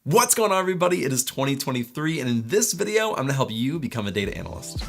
What's going on, everybody? It is 2023, and in this video, I'm gonna help you become a data analyst.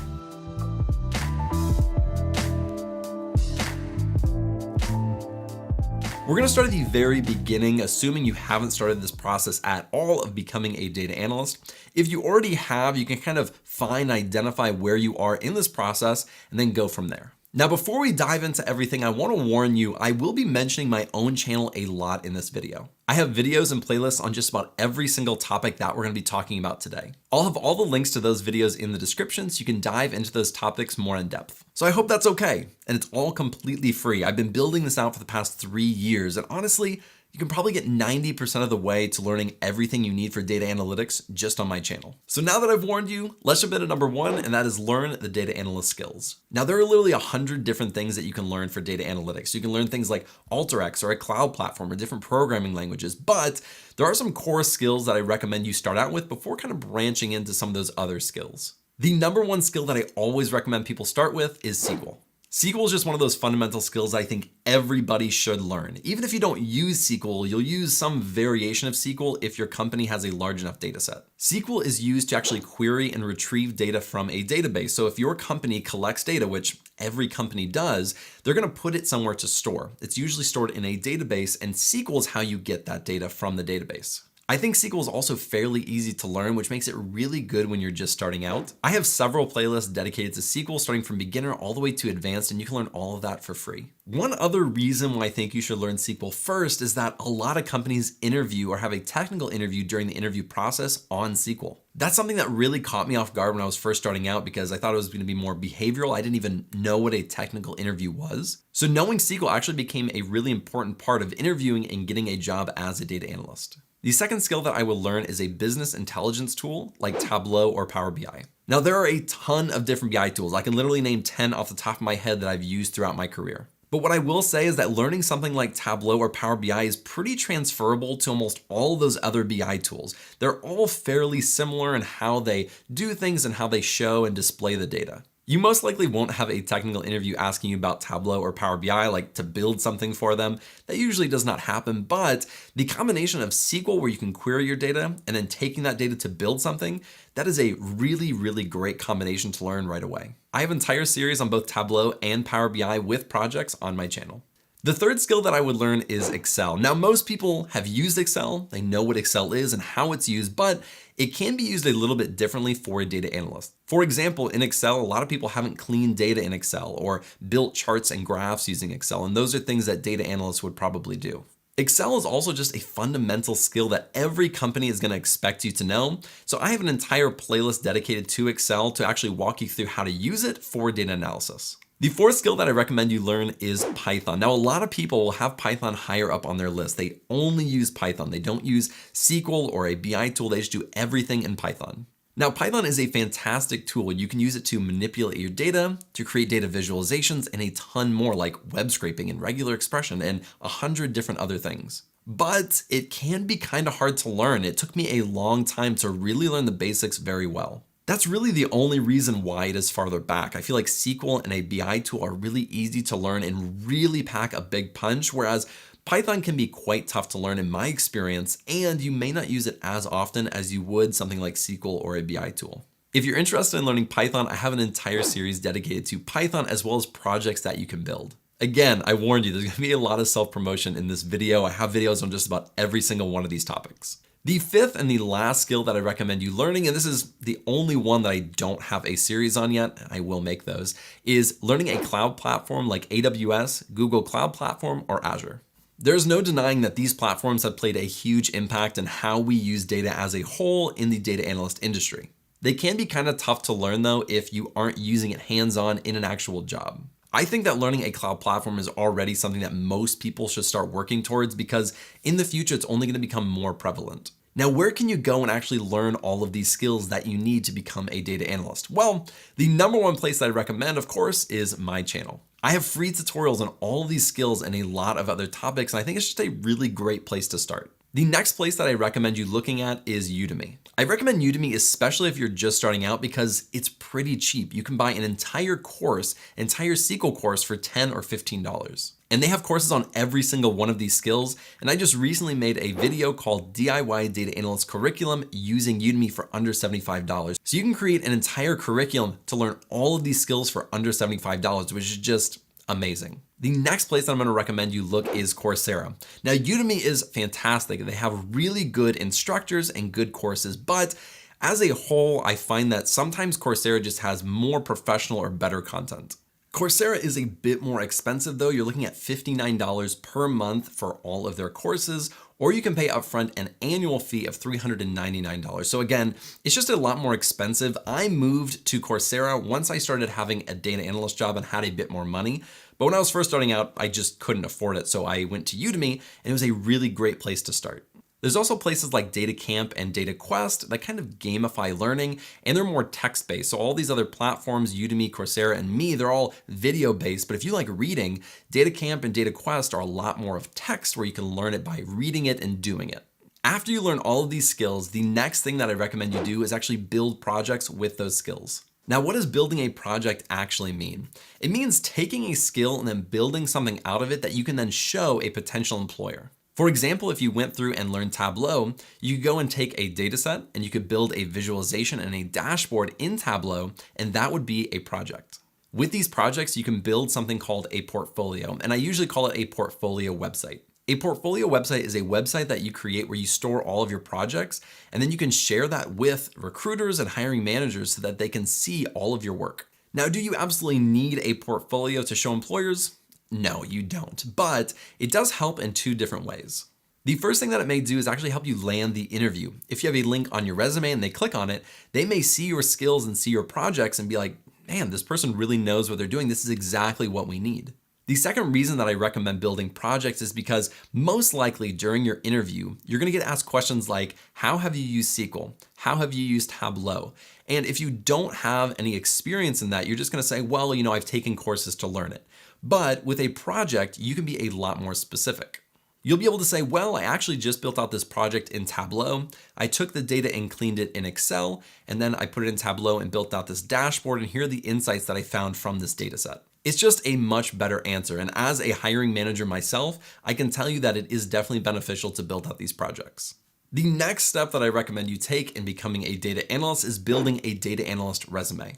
We're gonna start at the very beginning, assuming you haven't started this process at all of becoming a data analyst. If you already have, you can kind of find, identify where you are in this process, and then go from there. Now, before we dive into everything, I want to warn you, I will be mentioning my own channel a lot in this video. I have videos and playlists on just about every single topic that we're going to be talking about today. I'll have all the links to those videos in the description so you can dive into those topics more in depth. So I hope that's okay. And it's all completely free. I've been building this out for the past 3 years, and honestly, you can probably get 90% of the way to learning everything you need for data analytics just on my channel. So now that I've warned you, let's jump into number 1, and that is learn the data analyst skills. Now, there are literally 100 different things that you can learn for data analytics. You can learn things like AlterX or a cloud platform or different programming languages, but there are some core skills that I recommend you start out with before kind of branching into some of those other skills. The number 1 skill that I always recommend people start with is SQL. SQL is just one of those fundamental skills I think everybody should learn. Even if you don't use SQL, you'll use some variation of SQL if your company has a large enough data set. SQL is used to actually query and retrieve data from a database. So if your company collects data, which every company does, they're going to put it somewhere to store. It's usually stored in a database, and SQL is how you get that data from the database. I think SQL is also fairly easy to learn, which makes it really good when you're just starting out. I have several playlists dedicated to SQL, starting from beginner all the way to advanced, and you can learn all of that for free. One other reason why I think you should learn SQL first is that a lot of companies interview or have a technical interview during the interview process on SQL. That's something that really caught me off guard when I was first starting out because I thought it was going to be more behavioral. I didn't even know what a technical interview was. So knowing SQL actually became a really important part of interviewing and getting a job as a data analyst. The second skill that I will learn is a business intelligence tool like Tableau or Power BI. Now, there are a ton of different BI tools. I can literally name 10 off the top of my head that I've used throughout my career. But what I will say is that learning something like Tableau or Power BI is pretty transferable to almost all of those other BI tools. They're all fairly similar in how they do things and how they show and display the data. You most likely won't have a technical interview asking you about Tableau or Power BI, like to build something for them. That usually does not happen, but the combination of SQL where you can query your data and then taking that data to build something, that is a really, really great combination to learn right away. I have an entire series on both Tableau and Power BI with projects on my channel. The third skill that I would learn is Excel. Now, most people have used Excel. They know what Excel is and how it's used, but it can be used a little bit differently for a data analyst. For example, in Excel, a lot of people haven't cleaned data in Excel or built charts and graphs using Excel, and those are things that data analysts would probably do. Excel is also just a fundamental skill that every company is going to expect you to know. So I have an entire playlist dedicated to Excel to actually walk you through how to use it for data analysis. The fourth skill that I recommend you learn is Python. Now, a lot of people will have Python higher up on their list. They only use Python. They don't use SQL or a BI tool. They just do everything in Python. Now, Python is a fantastic tool. You can use it to manipulate your data, to create data visualizations, and a ton more like web scraping and regular expression and 100 different other things. But it can be kind of hard to learn. It took me a long time to really learn the basics very well. That's really the only reason why it is farther back. I feel like SQL and a BI tool are really easy to learn and really pack a big punch, whereas Python can be quite tough to learn in my experience, and you may not use it as often as you would something like SQL or a BI tool. If you're interested in learning Python, I have an entire series dedicated to Python as well as projects that you can build. Again, I warned you, there's gonna be a lot of self-promotion in this video. I have videos on just about every single one of these topics. The fifth and the last skill that I recommend you learning, and this is the only one that I don't have a series on yet, I will make those, is learning a cloud platform like AWS, Google Cloud Platform, or Azure. There's no denying that these platforms have played a huge impact in how we use data as a whole in the data analyst industry. They can be kind of tough to learn though if you aren't using it hands-on in an actual job. I think that learning a cloud platform is already something that most people should start working towards because in the future, it's only going to become more prevalent. Now, where can you go and actually learn all of these skills that you need to become a data analyst? Well, the number one place that I recommend, of course, is my channel. I have free tutorials on all of these skills and a lot of other topics, and I think it's just a really great place to start. The next place that I recommend you looking at is Udemy. I recommend Udemy, especially if you're just starting out, because it's pretty cheap. You can buy an entire course, entire SQL course for $10 or $15. And they have courses on every single one of these skills. And I just recently made a video called DIY Data Analyst Curriculum using Udemy for under $75. So you can create an entire curriculum to learn all of these skills for under $75, which is just amazing. The next place that I'm going to recommend you look is Coursera. Now, Udemy is fantastic. They have really good instructors and good courses, but as a whole, I find that sometimes Coursera just has more professional or better content. Coursera is a bit more expensive though. You're looking at $59 per month for all of their courses, or you can pay upfront an annual fee of $399. So again, it's just a lot more expensive. I moved to Coursera once I started having a data analyst job and had a bit more money. But when I was first starting out, I just couldn't afford it. So I went to Udemy and it was a really great place to start. There's also places like Data Camp and Data Quest that kind of gamify learning, and they're more text-based. So all these other platforms, Udemy, Coursera, and me, they're all video-based. But if you like reading, Data Camp and Data Quest are a lot more of text where you can learn it by reading it and doing it. After you learn all of these skills, the next thing that I recommend you do is actually build projects with those skills. Now, what does building a project actually mean? It means taking a skill and then building something out of it that you can then show a potential employer. For example, if you went through and learned Tableau, you could go and take a data set and you could build a visualization and a dashboard in Tableau, and that would be a project. With these projects, you can build something called a portfolio, and I usually call it a portfolio website. A portfolio website is a website that you create where you store all of your projects, and then you can share that with recruiters and hiring managers so that they can see all of your work. Now, do you absolutely need a portfolio to show employers? No, you don't, but it does help in two different ways. The first thing that it may do is actually help you land the interview. If you have a link on your resume and they click on it, they may see your skills and see your projects and be like, man, this person really knows what they're doing. This is exactly what we need. The second reason that I recommend building projects is because most likely during your interview, you're going to get asked questions like, how have you used SQL? How have you used Tableau? And if you don't have any experience in that, you're just going to say, well, I've taken courses to learn it. But with a project, you can be a lot more specific. You'll be able to say, well, I actually just built out this project in Tableau. I took the data and cleaned it in Excel, and then I put it in Tableau and built out this dashboard, and here are the insights that I found from this data set. It's just a much better answer. And as a hiring manager myself, I can tell you that it is definitely beneficial to build out these projects. The next step that I recommend you take in becoming a data analyst is building a data analyst resume.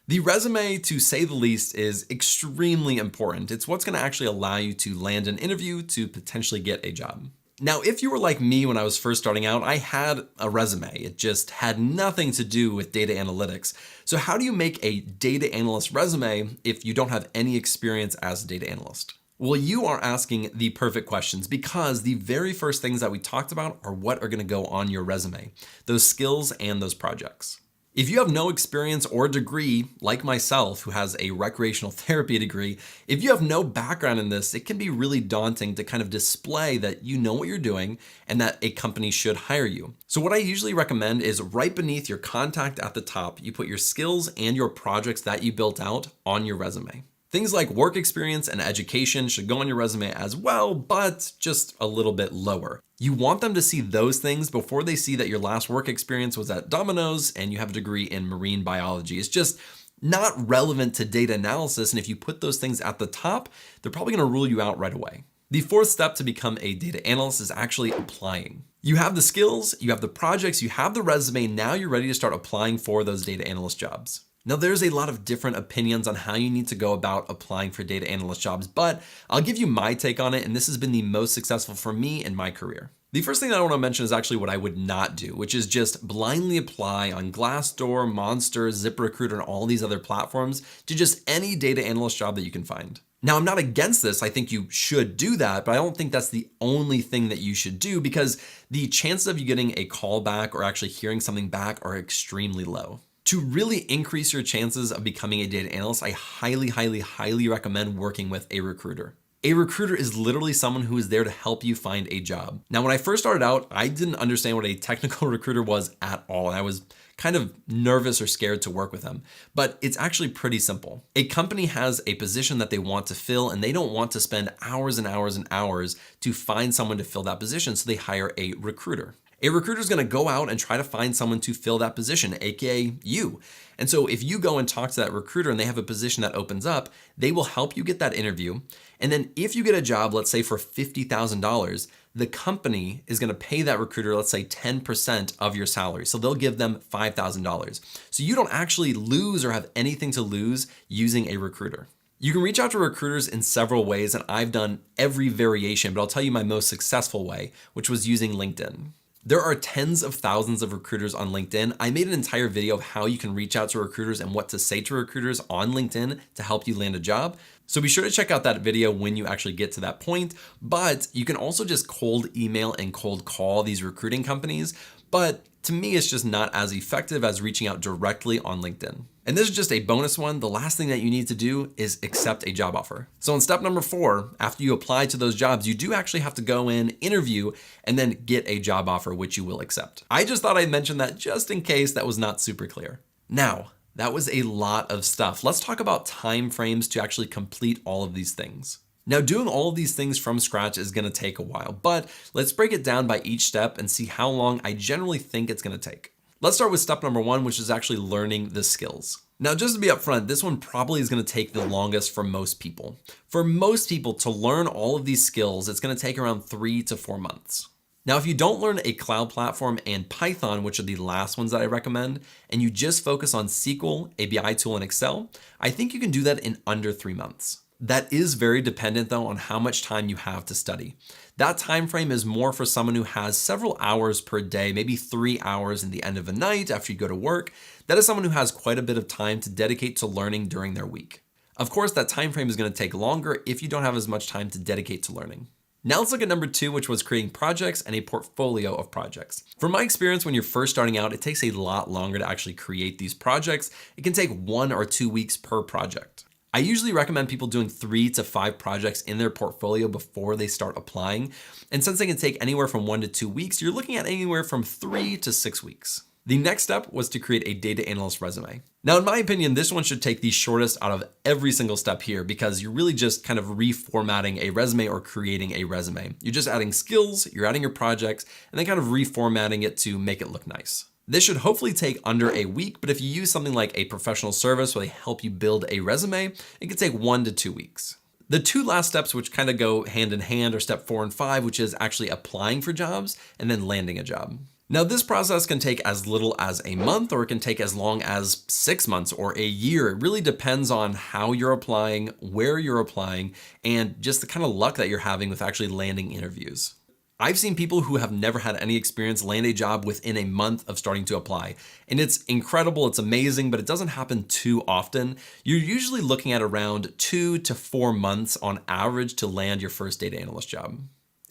The resume, to say the least, is extremely important. It's what's going to actually allow you to land an interview to potentially get a job. Now, if you were like me when I was first starting out, I had a resume. It just had nothing to do with data analytics. So how do you make a data analyst resume if you don't have any experience as a data analyst? Well, you are asking the perfect questions because the very first things that we talked about are what are going to go on your resume, those skills and those projects. If you have no experience or degree, like myself, who has a recreational therapy degree, if you have no background in this, it can be really daunting to kind of display that you know what you're doing and that a company should hire you. So what I usually recommend is right beneath your contact at the top, you put your skills and your projects that you built out on your resume. Things like work experience and education should go on your resume as well, but just a little bit lower. You want them to see those things before they see that your last work experience was at Domino's and you have a degree in marine biology. It's just not relevant to data analysis. And if you put those things at the top, they're probably going to rule you out right away. The fourth step to become a data analyst is actually applying. You have the skills, you have the projects, you have the resume. Now you're ready to start applying for those data analyst jobs. Now, there's a lot of different opinions on how you need to go about applying for data analyst jobs, but I'll give you my take on it, and this has been the most successful for me in my career. The first thing that I want to mention is actually what I would not do, which is just blindly apply on Glassdoor, Monster, ZipRecruiter, and all these other platforms to just any data analyst job that you can find. Now, I'm not against this. I think you should do that, but I don't think that's the only thing that you should do because the chances of you getting a call back or actually hearing something back are extremely low. To really increase your chances of becoming a data analyst, I highly recommend working with a recruiter. A recruiter is literally someone who is there to help you find a job. Now, when I first started out, I didn't understand what a technical recruiter was at all. And I was kind of nervous or scared to work with them, but it's actually pretty simple. A company has a position that they want to fill and they don't want to spend hours and hours and hours to find someone to fill that position, so they hire a recruiter. A recruiter is going to go out and try to find someone to fill that position, aka you. And so if you go and talk to that recruiter and they have a position that opens up, they will help you get that interview. And then if you get a job, let's say for $50,000, the company is going to pay that recruiter, let's say 10% of your salary. So they'll give them $5,000. So you don't actually lose or have anything to lose using a recruiter. You can reach out to recruiters in several ways, and I've done every variation, but I'll tell you my most successful way, which was using LinkedIn. There are tens of thousands of recruiters on LinkedIn. I made an entire video of how you can reach out to recruiters and what to say to recruiters on LinkedIn to help you land a job. So be sure to check out that video when you actually get to that point. But you can also just cold email and cold call these recruiting companies. But to me, it's just not as effective as reaching out directly on LinkedIn. And this is just a bonus one. The last thing that you need to do is accept a job offer. So in step number 4, after you apply to those jobs, you do actually have to go in, interview, and then get a job offer, which you will accept. I just thought I'd mention that just in case that was not super clear. Now, that was a lot of stuff. Let's talk about time frames to actually complete all of these things. Now, doing all of these things from scratch is going to take a while, but let's break it down by each step and see how long I generally think it's going to take. Let's start with step number 1, which is actually learning the skills. Now, just to be upfront, this one probably is going to take the longest for most people. For most people to learn all of these skills, it's going to take around 3 to 4 months. Now, if you don't learn a cloud platform and Python, which are the last ones that I recommend, and you just focus on SQL, a BI tool, and Excel, I think you can do that in under 3 months. That is very dependent though on how much time you have to study. That time frame is more for someone who has several hours per day, maybe 3 hours in the end of a night after you go to work. That is someone who has quite a bit of time to dedicate to learning during their week. Of course, that time frame is going to take longer if you don't have as much time to dedicate to learning. Now let's look at number 2, which was creating projects and a portfolio of projects. From my experience, when you're first starting out, it takes a lot longer to actually create these projects. It can take 1 or 2 weeks per project. I usually recommend people doing 3 to 5 projects in their portfolio before they start applying. And since they can take anywhere from 1 to 2 weeks, you're looking at anywhere from 3 to 6 weeks. The next step was to create a data analyst resume. Now, in my opinion, this one should take the shortest out of every single step here because you're really just kind of reformatting a resume or creating a resume. You're just adding skills, you're adding your projects, and then kind of reformatting it to make it look nice. This should hopefully take under a week, but if you use something like a professional service where they help you build a resume, it can take 1 to 2 weeks. The 2 last steps, which kind of go hand in hand, are step 4 and 5, which is actually applying for jobs and then landing a job. Now, this process can take as little as a month, or it can take as long as 6 months or a year. It really depends on how you're applying, where you're applying, and just the kind of luck that you're having with actually landing interviews. I've seen people who have never had any experience land a job within a month of starting to apply. And it's incredible, it's amazing, but it doesn't happen too often. You're usually looking at around 2 to 4 months on average to land your first data analyst job.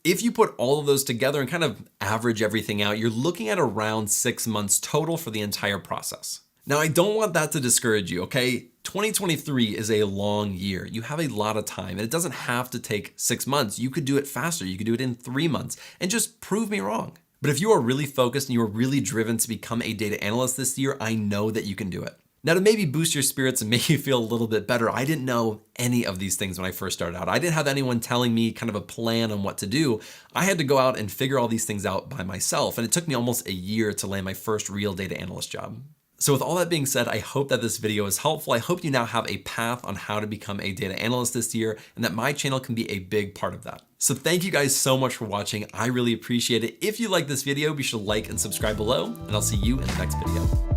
If you put all of those together and kind of average everything out, you're looking at around 6 months total for the entire process. Now, I don't want that to discourage you, okay? 2023 is a long year. You have a lot of time, and it doesn't have to take 6 months. You could do it faster. You could do it in 3 months, and just prove me wrong. But if you are really focused and you are really driven to become a data analyst this year, I know that you can do it. Now, to maybe boost your spirits and make you feel a little bit better, I didn't know any of these things when I first started out. I didn't have anyone telling me kind of a plan on what to do. I had to go out and figure all these things out by myself, and it took me almost a year to land my first real data analyst job. So with all that being said, I hope that this video is helpful. I hope you now have a path on how to become a data analyst this year, and that my channel can be a big part of that. So thank you guys so much for watching. I really appreciate it. If you like this video, be sure to like and subscribe below, and I'll see you in the next video.